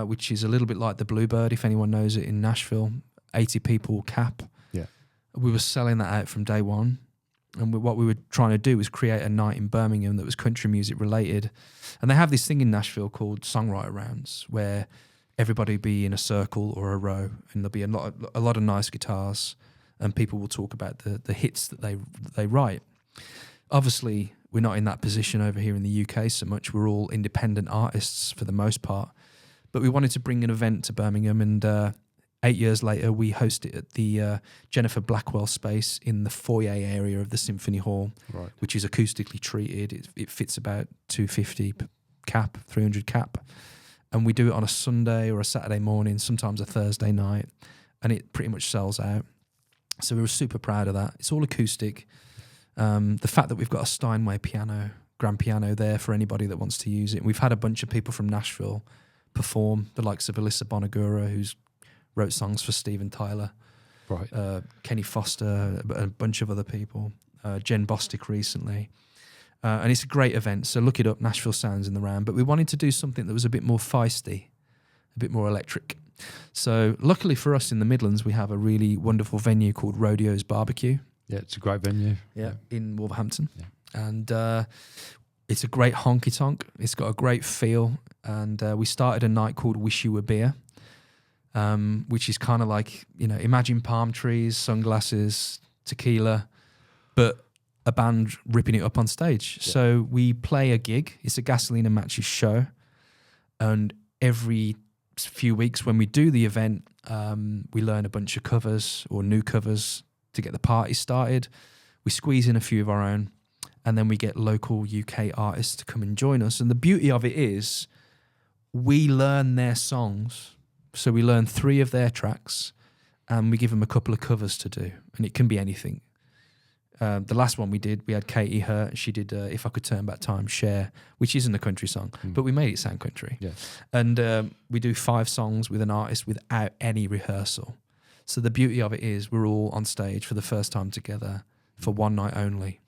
B: which is a little bit like the Bluebird, if anyone knows it, in Nashville. 80 people cap.
A: Yeah.
B: We were selling that out from day one. And what we were trying to do was create a night in Birmingham that was country music related. And they have this thing in Nashville called songwriter rounds, where everybody be in a circle or a row, and there'll be a lot of nice guitars, and people will talk about the hits that they write. Obviously, we're not in that position over here in the UK so much. We're all independent artists for the most part. But we wanted to bring an event to Birmingham, and 8 years later, we host it at the Jennifer Blackwell space in the foyer area of the Symphony Hall, which is acoustically treated. It fits about 250 cap, 300 cap. And we do it on a Sunday or a Saturday morning, sometimes a Thursday night, and it pretty much sells out. So we were super proud of that. It's all acoustic. The fact that we've got a Steinway piano, grand piano there for anybody that wants to use it. We've had a bunch of people from Nashville perform, the likes of Alyssa Bonagura, who's wrote songs for Steven Tyler, Kenny Foster, a bunch of other people, Jen Bostic recently. And it's a great event, so look it up, Nashville Sounds in the Round. But we wanted to do something that was a bit more feisty, a bit more electric. So luckily for us in the Midlands, we have a really wonderful venue called Rodeo's Barbecue.
A: Yeah, it's a great venue.
B: Yeah, in Wolverhampton. Yeah. And it's a great honky-tonk. It's got a great feel. And we started a night called Wish You Were Beer, which is kind of like, imagine palm trees, sunglasses, tequila, but a band ripping it up on stage. Yeah. So we play a gig. It's a Gasoline and Matches show. And every few weeks when we do the event, we learn a bunch of covers or new covers to get the party started. We squeeze in a few of our own, and then we get local UK artists to come and join us. And the beauty of it is we learn their songs. So we learn 3 of their tracks, and we give them a couple of covers to do. And it can be anything. The last one we did, we had Katie Hurt. She did If I Could Turn Back Time, Share, which isn't a country song, but we made it sound country. Yeah. And we do 5 songs with an artist without any rehearsal. So the beauty of it is we're all on stage for the first time together for one night only.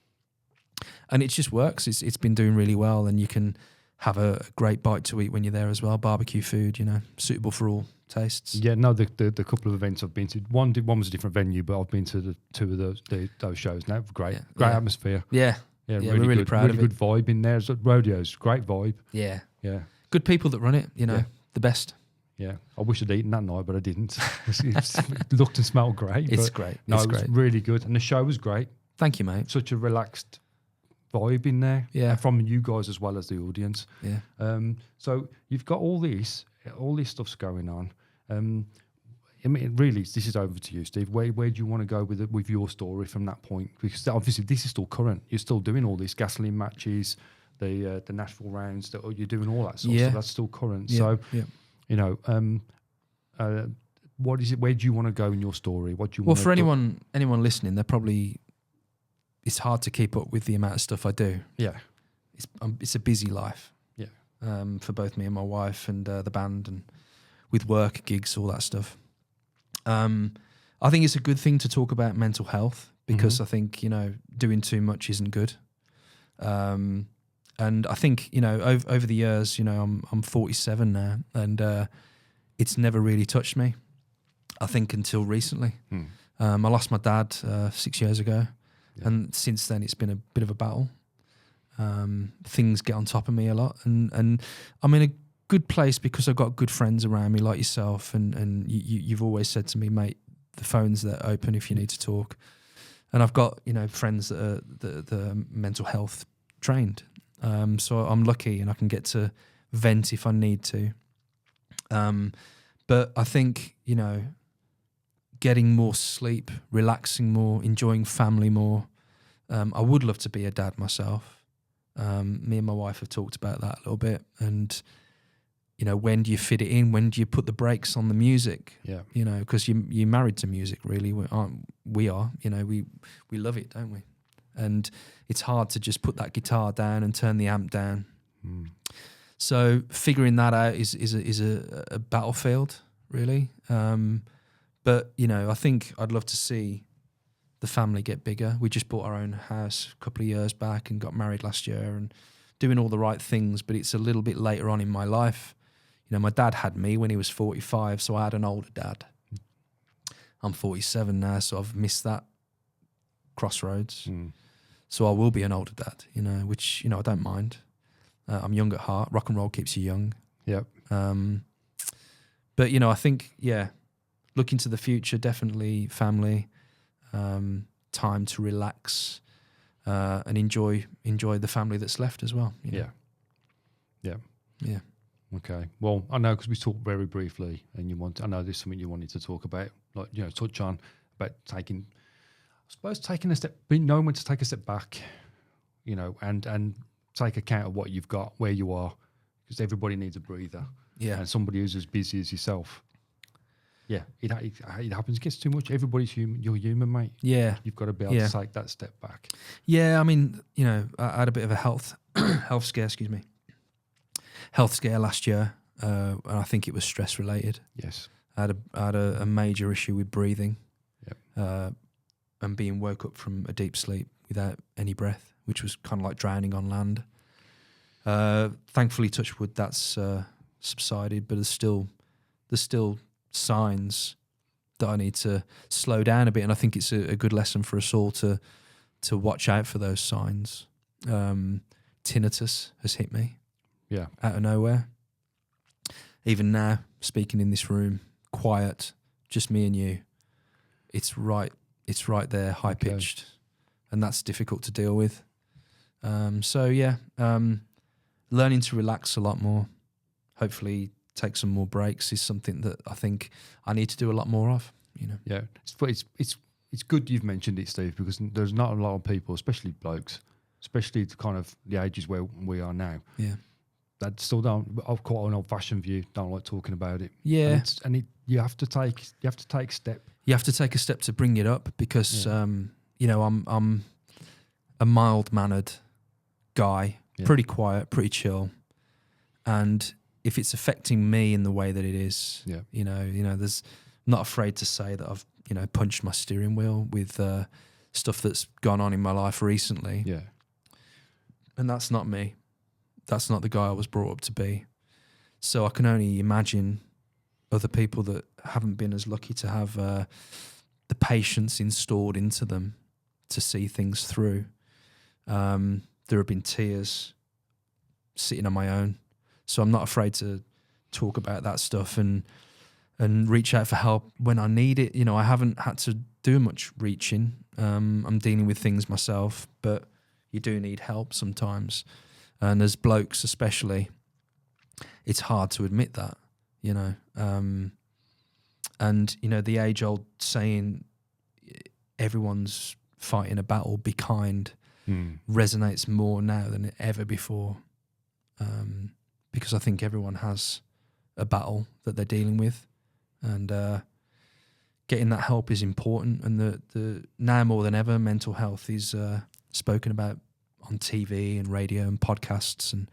B: And it just works. It's been doing really well, and you can have a great bite to eat when you're there as well. Barbecue food, suitable for all tastes.
A: Yeah, no, the couple of events I've been to, one was a different venue, but I've been to the 2 of those shows now. Great atmosphere.
B: Yeah,
A: yeah,
B: we're really
A: good,
B: proud of it.
A: Really good vibe in there. Rodeos, great vibe.
B: Yeah,
A: yeah,
B: good people that run it. The best.
A: Yeah, I wish I'd eaten that night, but I didn't. It looked and smelled great.
B: It's great.
A: No, it was really good, and the show was great. Thank you, mate. Such a relaxed vibe in there. Yeah, from you guys as well as the audience. Yeah. So you've got all this stuff's going on. I mean, really, this is over to you, Steve. Where do you want to go with your story from that point? Because obviously this is still current. You're still doing all these Gasoline Matches, the Nashville rounds. You're doing all that sort of stuff. That's still current. Yeah. So, what is it? Where do you want to go in your story? What do you want?
B: Well, for anyone listening, it's hard to keep up with the amount of stuff I do. Yeah, it's a busy life. Yeah, for both me and my wife and the band, and with work, gigs, all that stuff. I think it's a good thing to talk about mental health, because I think doing too much isn't good. And I think over the years, I'm 47 now, and it's never really touched me. I think until recently. I lost my dad 6 years ago. Yeah. And since then, it's been a bit of a battle. Things get on top of me a lot, and I'm in a good place because I've got good friends around me like yourself, and you've always said to me, mate, the phone's there open if you need to talk. And I've got friends that are the mental health trained, so I'm lucky and I can get to vent if I need to. But I think getting more sleep, relaxing more, enjoying family more. I would love to be a dad myself. Me and my wife have talked about that a little bit. And, when do you fit it in? When do you put the brakes on the music? Yeah. Because you're married to music, really. We are. We love it, don't we? And it's hard to just put that guitar down and turn the amp down. So figuring that out is a battlefield. really. But you know, I think I'd love to see the family get bigger. We just bought our own house a couple of years back and got married last year and doing all the right things, but it's a little bit later on in my life. You know, my dad had me when he was 45, so I had an older dad. I'm 47 now, so I've missed that crossroads. So I will be an older dad, you know, which, you know, I don't mind. I'm young at heart. Rock and roll keeps you young.
A: Yep.
B: But, you know, I think, yeah, looking to the future, definitely family, time to relax, and enjoy the family that's left as well. You know?
A: Yeah. Okay. Well, I know because we talked very briefly, and I know there's something you wanted to talk about, like, you know, touch on about taking a step, knowing when to take a step back, you know, and take account of what you've got, where you are, because everybody needs a breather.
B: Yeah.
A: And somebody who's as busy as yourself. Yeah, it happens. It gets too much. Everybody's human. You're human, mate.
B: Yeah.
A: You've got to be able to take that step back.
B: Yeah, I mean, you know, I had a bit of a health scare last year, and I think it was stress related.
A: Yes.
B: I had a major issue with breathing.
A: Yep.
B: And being woke up from a deep sleep without any breath, which was kind of like drowning on land. Thankfully, touch wood, that's subsided, but there's still signs that I need to slow down a bit, and I think it's a good lesson for us all to watch out for those signs. Tinnitus has hit me, out of nowhere. Even now, speaking in this room, quiet, just me and you, it's right there, high pitched, and that's difficult to deal with. Learning to relax a lot more, hopefully take some more breaks is something that I think I need to do a lot more of. You know.
A: Yeah, it's good you've mentioned it, Steve, because there's not a lot of people, especially blokes, especially the kind of the ages where we are now.
B: Yeah.
A: That still don't. I've quite an old-fashioned view. Don't like talking about it.
B: Yeah.
A: You have to take a step.
B: You have to take a step to bring it up because you know, I'm a mild-mannered guy, pretty quiet, pretty chill, and if it's affecting me in the way that it is, you know, there's not afraid to say that I've, you know, punched my steering wheel with stuff that's gone on in my life recently.
A: Yeah,
B: and that's not me. That's not the guy I was brought up to be. So I can only imagine other people that haven't been as lucky to have the patience installed into them to see things through. There have been tears sitting on my own. So I'm not afraid to talk about that stuff and reach out for help when I need it. You know, I haven't had to do much reaching. I'm dealing with things myself, but you do need help sometimes. And as blokes especially, it's hard to admit that, you know. And, you know, the age-old saying, everyone's fighting a battle, be kind, resonates more now than ever before. Because I think everyone has a battle that they're dealing with, and getting that help is important. And the now more than ever, mental health is spoken about on TV and radio and podcasts, and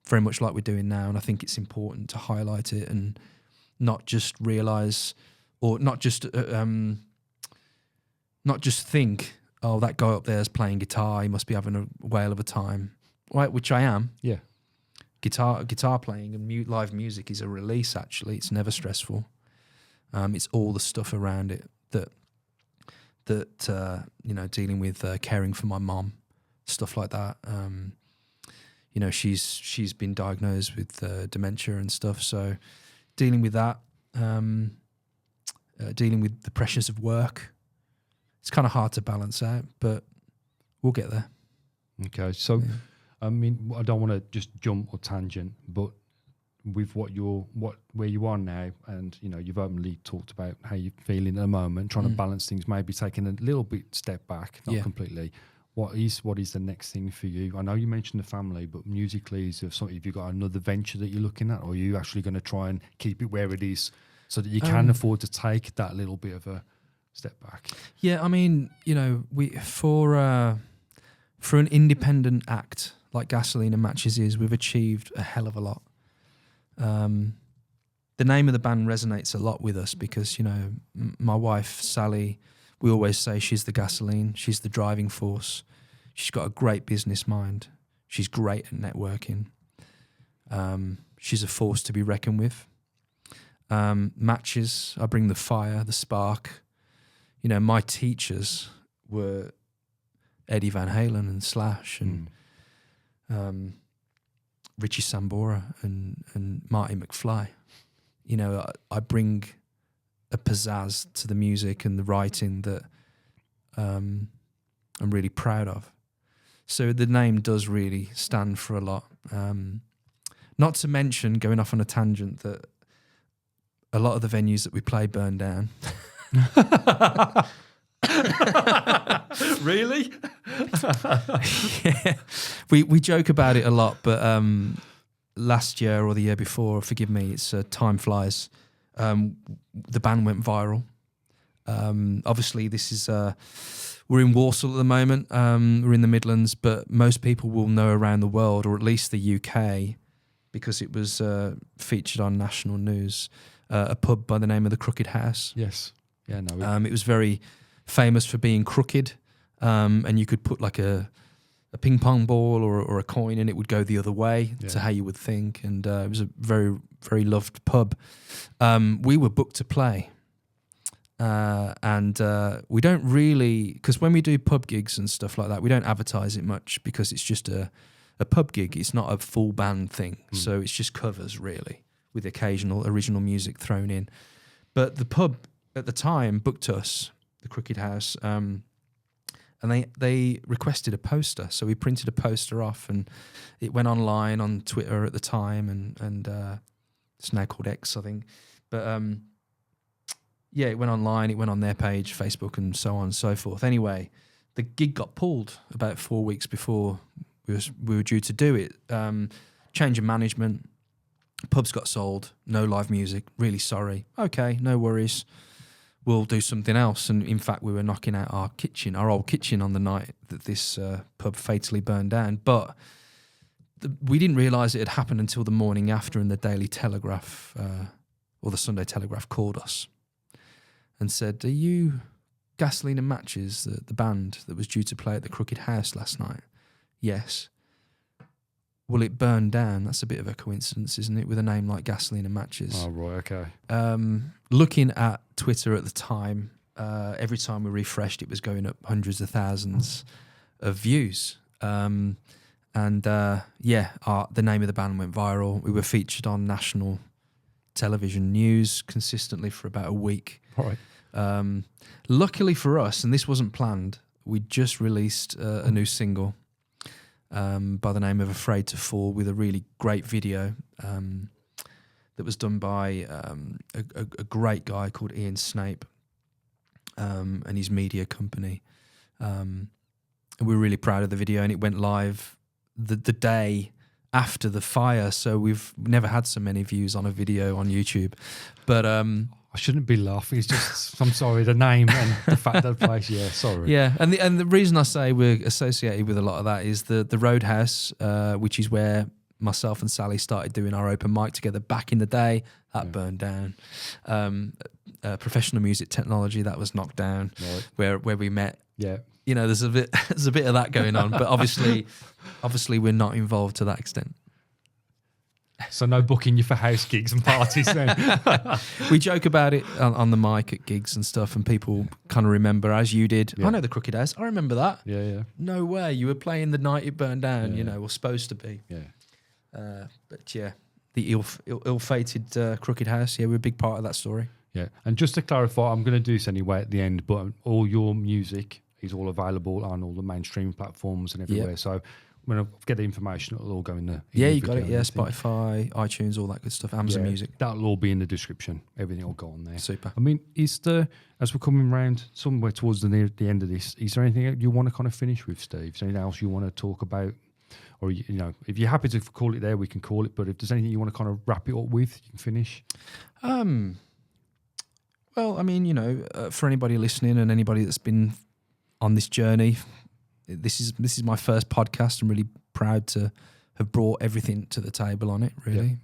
B: very much like we're doing now. And I think it's important to highlight it and not just realise, or not just think, oh, that guy up there is playing guitar, he must be having a whale of a time, right? Which I am. Yeah. Guitar playing and live music is a release. Actually, it's never stressful. It's all the stuff around it that you know, dealing with caring for my mom, stuff like that. You know, she's been diagnosed with dementia and stuff. So dealing with that, dealing with the pressures of work, it's kind of hard to balance out, but we'll get there.
A: Okay, so. Yeah. I mean, I don't want to just jump or tangent, but with where you are now, and you know, you've openly talked about how you're feeling at the moment, trying to balance things, maybe taking a little bit step back, not completely. What is the next thing for you? I know you mentioned the family, but musically, have you got another venture that you're looking at, or are you actually going to try and keep it where it is so that you can afford to take that little bit of a step back?
B: Yeah, I mean, you know, for an independent act like Gasoline and Matches is, we've achieved a hell of a lot. the name of the band resonates a lot with us because, my wife, Sally, we always say she's the gasoline, she's the driving force. She's got a great business mind. She's great at networking. She's a force to be reckoned with. Matches, I bring the fire, the spark. My teachers were Eddie Van Halen and Slash and Richie Sambora and Marty McFly. I bring a pizzazz to the music and the writing that I'm really proud of. So the name does really stand for a lot. Not to mention, going off on a tangent, that a lot of the venues that we play burn down.
A: Really?
B: Yeah. We joke about it a lot, but last year or the year before, forgive me, it's time flies. The band went viral. Obviously, this is we're in Warsaw at the moment. We're in the Midlands, but most people will know around the world, or at least the UK, because it was featured on national news. A pub by the name of the Crooked House.
A: Yes. Yeah. No.
B: It was very famous for being crooked, and you could put like a ping pong ball or a coin and it would go the other way to how you would think. And it was a very, very loved pub. We were booked to play. And we don't really, because when we do pub gigs and stuff like that, we don't advertise it much because it's just a pub gig. It's not a full band thing. So it's just covers really with occasional original music thrown in. But the pub at the time booked us, the Crooked House, and they requested a poster. So we printed a poster off and it went online on Twitter at the time and it's now called X, I think. But yeah, it went online, it went on their page, Facebook and so on and so forth. Anyway, the gig got pulled about 4 weeks before we were due to do it. Change of management, pubs got sold, no live music, really sorry. Okay, no worries. We'll do something else. And in fact, we were knocking out our old kitchen on the night that this pub fatally burned down. But we didn't realise it had happened until the morning after, and the Daily Telegraph or the Sunday Telegraph called us and said, "Are you Gasoline and Matches, the band that was due to play at the Crooked House last night?" "Yes." "Well, it burned down." That's a bit of a coincidence, isn't it, with a name like Gasoline and Matches?
A: Oh, right, okay.
B: Looking at Twitter at the time, every time we refreshed, it was going up hundreds of thousands of views. The name of the band went viral. We were featured on national television news consistently for about a week.
A: All right.
B: Luckily for us, and this wasn't planned, we just released a new single by the name of Afraid to Fall, with a really great video that was done by a great guy called Ian Snape and his media company. And we're really proud of the video, and it went live the day after the fire, so we've never had so many views on a video on YouTube. But
A: I shouldn't be laughing. It's just, I'm sorry, the name and the fact that the place. Yeah, sorry.
B: Yeah, and the reason I say we're associated with a lot of that is the Roadhouse, which is where myself and Sally started doing our open mic together back in the day. That burned down. Professional Music Technology, that was knocked down. Right. Where we met.
A: Yeah.
B: There's a bit of that going on, but obviously we're not involved to that extent.
A: So no booking you for house gigs and parties then?
B: We joke about it on the mic at gigs and stuff, and people kind of remember, as you did. Yeah. I know the Crooked House. I remember that.
A: Yeah.
B: No way. You were playing the night it burned down, or supposed to be.
A: Yeah.
B: But yeah, the ill-fated Crooked House, we're a big part of that story.
A: Yeah. And just to clarify, I'm going to do this anyway at the end, but all your music is all available on all the mainstream platforms and everywhere. Yep. So when I get the information, it'll all go in the
B: you got it. Yeah, Spotify, iTunes, all that good stuff. Amazon Music.
A: That'll all be in the description. Everything will go on there.
B: Super.
A: I mean, as we're coming around somewhere towards the end of this, is there anything you want to kind of finish with, Steve? Is there anything else you want to talk about? Or, if you're happy to call it there, we can call it. But if there's anything you want to kind of wrap it up with, you can finish.
B: Well, I mean, for anybody listening and anybody that's been on this journey, this is my first podcast. I'm really proud to have brought everything to the table on it, really.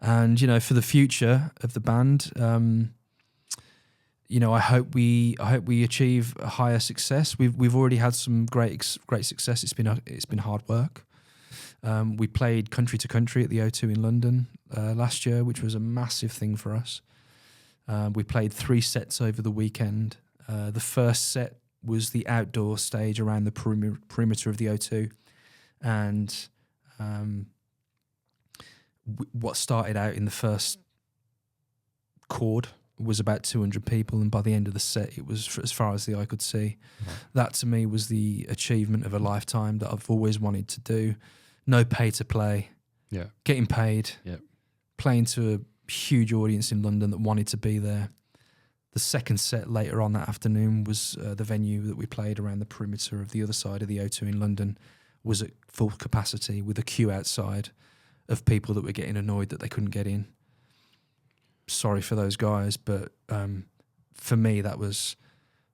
B: And for the future of the band, I hope we achieve a higher success. We've already had some great success. It's been hard work. We played country to country at the O2 in London last year, which was a massive thing for us. We played 3 sets over the weekend. The first set was the outdoor stage around the perimeter of the O2, and what started out in the first chord was about 200 people, and by the end of the set it was as far as the eye could see. Right. That to me was the achievement of a lifetime that I've always wanted to do. No pay to play, getting paid, playing to a huge audience in London that wanted to be there. The second set later on that afternoon was the venue that we played around the perimeter of the other side of the O2 in London was at full capacity with a queue outside of people that were getting annoyed that they couldn't get in. Sorry for those guys, but for me that was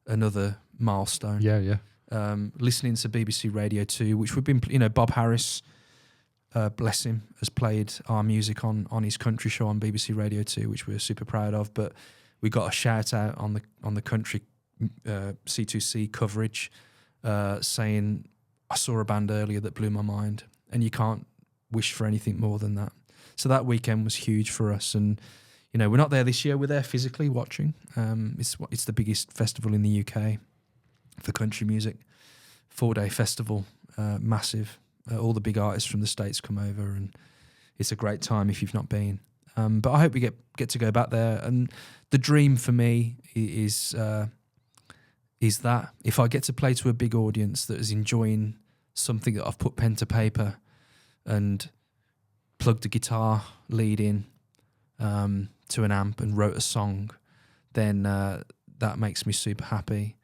B: another milestone. Listening to BBC Radio 2, which we've been, Bob Harris, bless him, has played our music on his country show on BBC Radio 2, which we're super proud of. But we got a shout out on the country C2C coverage saying, I saw a band earlier that blew my mind, and you can't wish for anything more than that. So that weekend was huge for us, and we're not there this year. We're there physically watching. It's the biggest festival in the UK for country music. 4-day festival, massive. All the big artists from the States come over, and it's a great time if you've not been. But I hope we get to go back there. And the dream for me is that if I get to play to a big audience that is enjoying something that I've put pen to paper and plugged a guitar lead in to an amp and wrote a song, then that makes me super happy.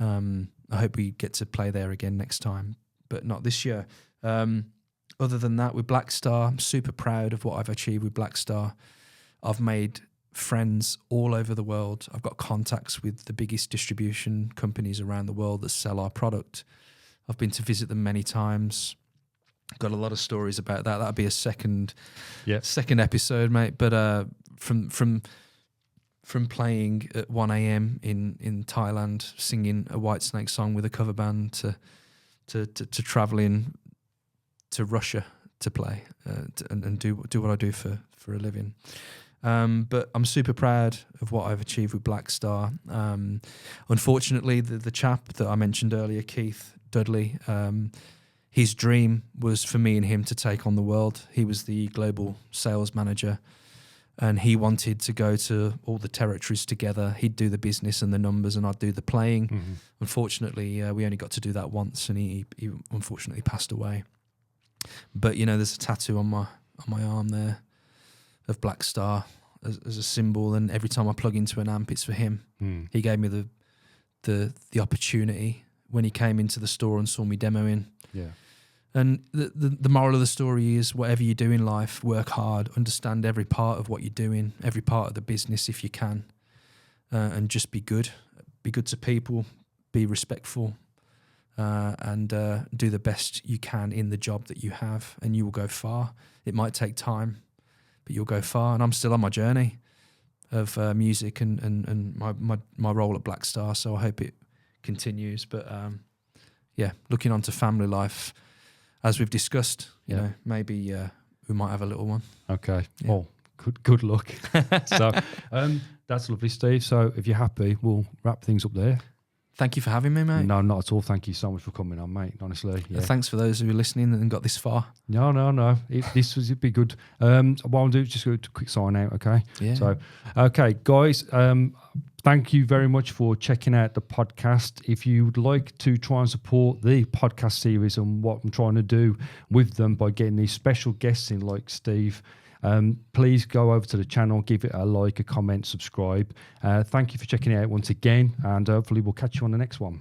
B: I hope we get to play there again next time, but not this year. Other than that, with Blackstar, I'm super proud of what I've achieved with Blackstar. I've made friends all over the world. I've got contacts with the biggest distribution companies around the world that sell our product. I've been to visit them many times. Got a lot of stories about that. That'll be a second episode, mate. But from playing at 1 a.m. in Thailand, singing a Whitesnake song with a cover band, to traveling to Russia to play and do what I do for a living. But I'm super proud of what I've achieved with Blackstar. Unfortunately, the chap that I mentioned earlier, Keith Dudley, his dream was for me and him to take on the world. He was the global sales manager, and he wanted to go to all the territories together. He'd do the business and the numbers, and I'd do the playing. Mm-hmm. Unfortunately, we only got to do that once, and he unfortunately passed away. But there's a tattoo on my arm there of Blackstar as a symbol, and every time I plug into an amp, it's for him. He gave me the opportunity when he came into the store and saw me demoing. Yeah. And the moral of the story is, whatever you do in life, work hard, understand every part of what you're doing, every part of the business if you can, and just be good. Be good to people, be respectful, and do the best you can in the job that you have, and you will go far. It might take time, but you'll go far. And I'm still on my journey of music and my role at Blackstar, so I hope it continues. But looking on to family life, as we've discussed, you know, maybe we might have a little one.
A: Okay. Yeah. Well, good luck. So that's lovely, Steve. So if you're happy, we'll wrap things up there.
B: Thank you for having me, mate.
A: No, not at all. Thank you so much for coming on, mate. Honestly. Yeah.
B: Thanks for those who are listening and got this far.
A: No. It'd be good. What I'll do is just go to a quick sign out, okay?
B: Yeah.
A: So, okay, guys, thank you very much for checking out the podcast. If you would like to try and support the podcast series and what I'm trying to do with them by getting these special guests in like Steve, please go over to the channel, give it a like, a comment, subscribe. Thank you for checking it out once again, and hopefully we'll catch you on the next one.